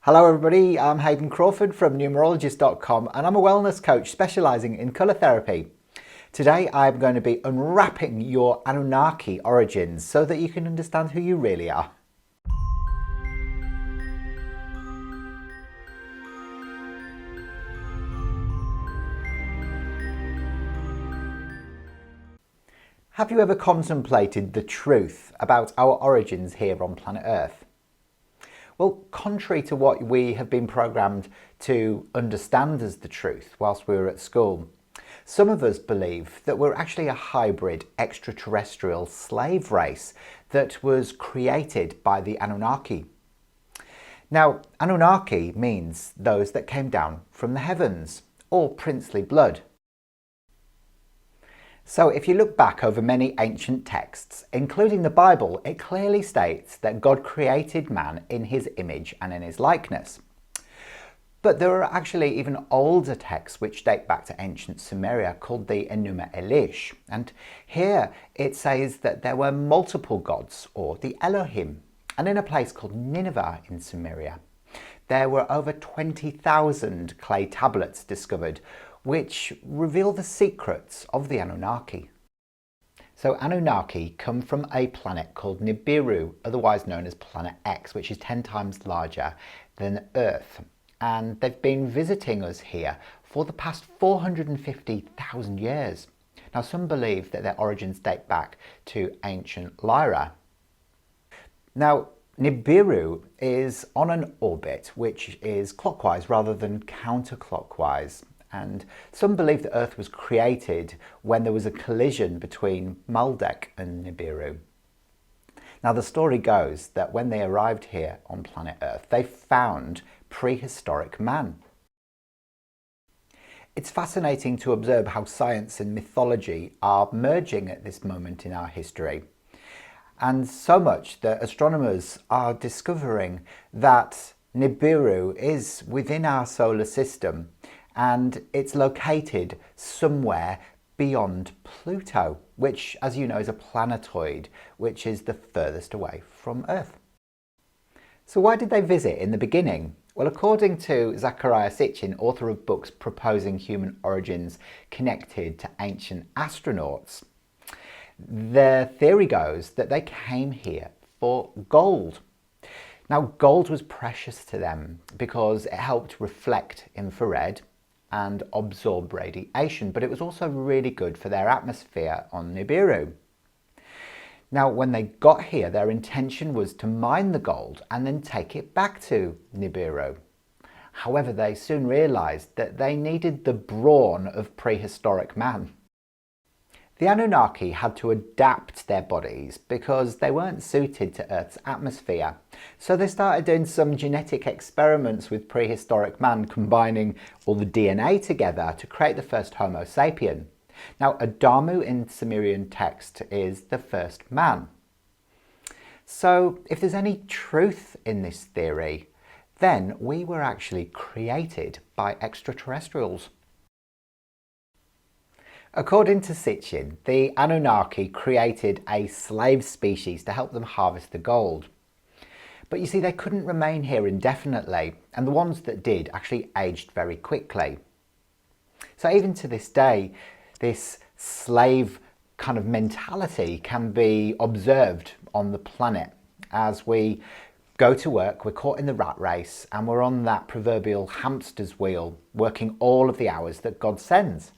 Hello everybody, I'm Hayden Crawford from Numerologist.com and I'm a wellness coach specialising in colour therapy. Today I'm going to be unwrapping your Annunaki origins so that you can understand who you really are. Have you ever contemplated the truth about our origins here on planet Earth? Well, contrary to what we have been programmed to understand as the truth whilst we were at school, some of us believe that we're actually a hybrid extraterrestrial slave race that was created by the Annunaki. Now, Annunaki means those that came down from the heavens, or princely blood. So if you look back over many ancient texts, including the Bible, it clearly states that God created man in his image and in his likeness. But there are actually even older texts which date back to ancient Sumeria called the Enuma Ellish. And here it says that there were multiple gods, or the Elohim. And in a place called Nineveh in Sumeria, there were over 20,000 clay tablets discovered which reveal the secrets of the Annunaki. So Annunaki come from a planet called Nibiru, otherwise known as Planet X, which is 10 times larger than Earth. And they've been visiting us here for the past 450,000 years. Now, some believe that their origins date back to ancient Lyra. Now, Nibiru is on an orbit which is clockwise rather than counterclockwise. And some believe that Earth was created when there was a collision between Maldek and Nibiru. Now, the story goes that when they arrived here on planet Earth, they found prehistoric man. It's fascinating to observe how science and mythology are merging at this moment in our history. And so much that astronomers are discovering that Nibiru is within our solar system, and it's located somewhere beyond Pluto, which, as you know, is a planetoid, which is the furthest away from Earth. So why did they visit in the beginning? Well, according to Zecharia Sitchin, author of books proposing human origins connected to ancient astronauts, their theory goes that they came here for gold. Now, gold was precious to them because it helped reflect infrared and absorb radiation, but it was also really good for their atmosphere on Nibiru. Now, when they got here, their intention was to mine the gold and then take it back to Nibiru. However, they soon realized that they needed the brawn of prehistoric man. The Anunnaki had to adapt their bodies because they weren't suited to Earth's atmosphere. So they started doing some genetic experiments with prehistoric man, combining all the DNA together to create the first Homo sapien. Now, Adamu in Sumerian text is the first man. So if there's any truth in this theory, then we were actually created by extraterrestrials. According to Sitchin, the Anunnaki created a slave species to help them harvest the gold. But you see, they couldn't remain here indefinitely, and the ones that did actually aged very quickly. So even to this day, this slave kind of mentality can be observed on the planet. As we go to work, we're caught in the rat race, and we're on that proverbial hamster's wheel, working all of the hours that God sends.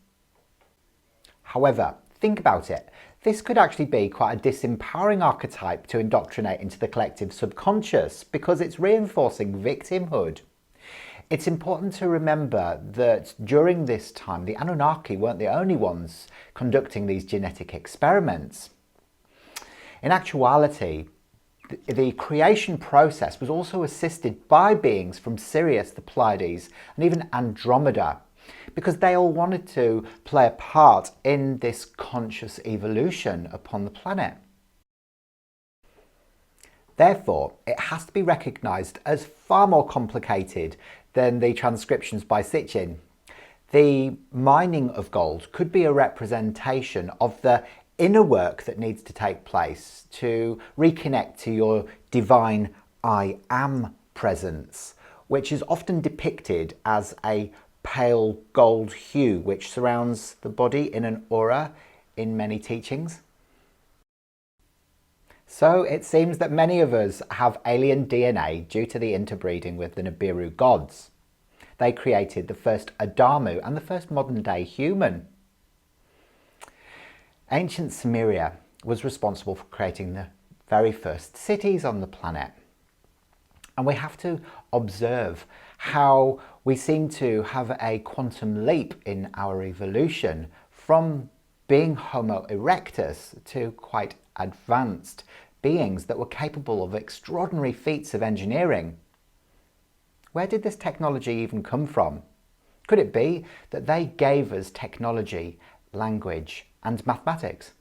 However, think about it. This could actually be quite a disempowering archetype to indoctrinate into the collective subconscious because it's reinforcing victimhood. It's important to remember that during this time, the Anunnaki weren't the only ones conducting these genetic experiments. In actuality, the creation process was also assisted by beings from Sirius, the Pleiades, and even Andromeda, because they all wanted to play a part in this conscious evolution upon the planet. Therefore, it has to be recognised as far more complicated than the transcriptions by Sitchin. The mining of gold could be a representation of the inner work that needs to take place to reconnect to your divine I am presence, which is often depicted as a pale gold hue which surrounds the body in an aura in many teachings. So it seems that many of us have alien DNA due to the interbreeding with the Nibiru gods. They created the first Adamu and the first modern day human. Ancient Sumeria was responsible for creating the very first cities on the planet. And we have to observe how we seem to have a quantum leap in our evolution from being Homo erectus to quite advanced beings that were capable of extraordinary feats of engineering. Where did this technology even come from? Could it be that they gave us technology, language, and mathematics?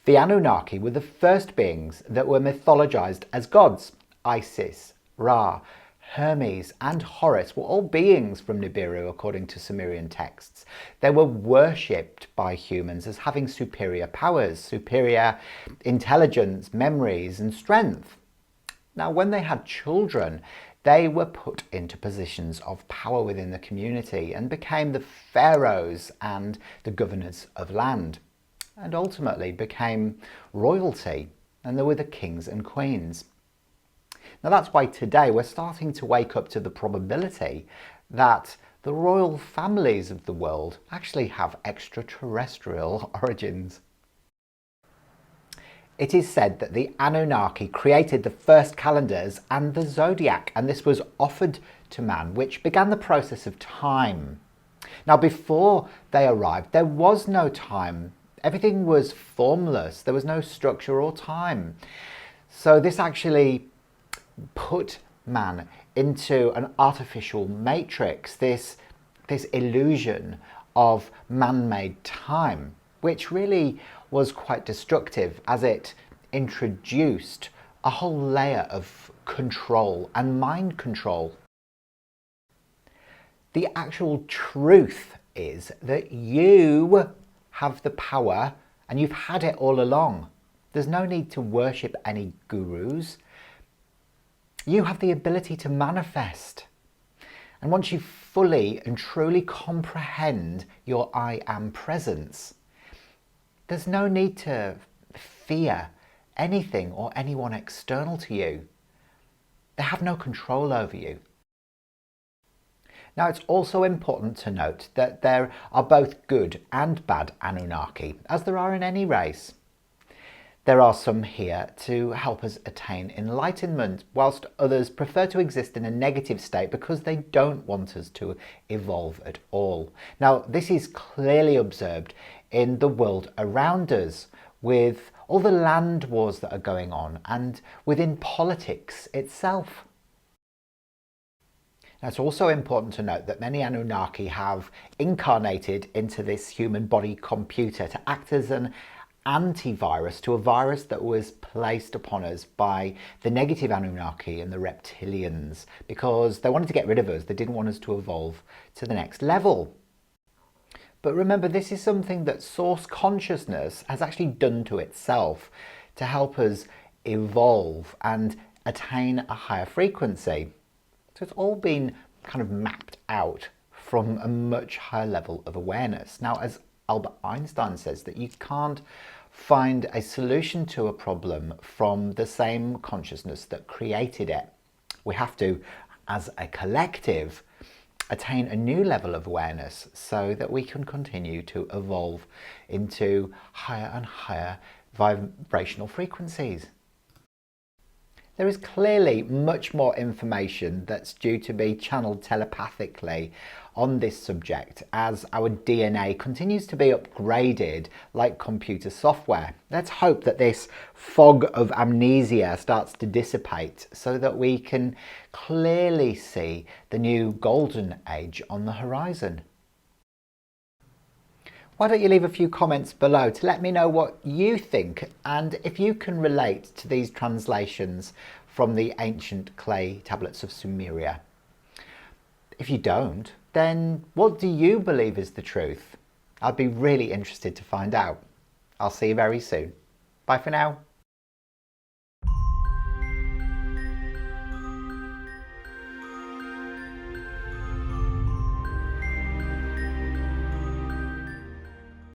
The Anunnaki were the first beings that were mythologized as gods. Isis, Ra, Hermes and Horus were all beings from Nibiru according to Sumerian texts. They were worshipped by humans as having superior powers, superior intelligence, memories and strength. Now, when they had children, they were put into positions of power within the community and became the pharaohs and the governors of land, and ultimately became royalty, and they were the kings and queens. Now that's why today we're starting to wake up to the probability that the royal families of the world actually have extraterrestrial origins. It is said that the Anunnaki created the first calendars and the zodiac, and this was offered to man, which began the process of time. Now, before they arrived, there was no time. Everything was formless. There was no structure or time. So this actually put man into an artificial matrix, this illusion of man-made time, which really was quite destructive as it introduced a whole layer of control and mind control. The actual truth is that you have the power and you've had it all along. There's no need to worship any gurus. You have the ability to manifest. And once you fully and truly comprehend your I am presence, there's no need to fear anything or anyone external to you. They have no control over you. Now, it's also important to note that there are both good and bad Anunnaki, as there are in any race. There are some here to help us attain enlightenment, whilst others prefer to exist in a negative state because they don't want us to evolve at all. Now, this is clearly observed in the world around us, with all the land wars that are going on and within politics itself. Now, it's also important to note that many Anunnaki have incarnated into this human body computer to act as an antivirus to a virus that was placed upon us by the negative Anunnaki and the reptilians, because they wanted to get rid of us. They didn't want us to evolve to the next level. But remember, this is something that source consciousness has actually done to itself to help us evolve and attain a higher frequency. So it's all been kind of mapped out from a much higher level of awareness. Now, as Albert Einstein says, that you can't find a solution to a problem from the same consciousness that created it. We have to, as a collective, attain a new level of awareness so that we can continue to evolve into higher and higher vibrational frequencies. There is clearly much more information that's due to be channeled telepathically on this subject as our DNA continues to be upgraded like computer software. Let's hope that this fog of amnesia starts to dissipate so that we can clearly see the new golden age on the horizon. Why don't you leave a few comments below to let me know what you think and if you can relate to these translations from the ancient clay tablets of Sumeria. If you don't, then what do you believe is the truth? I'd be really interested to find out. I'll see you very soon. Bye for now.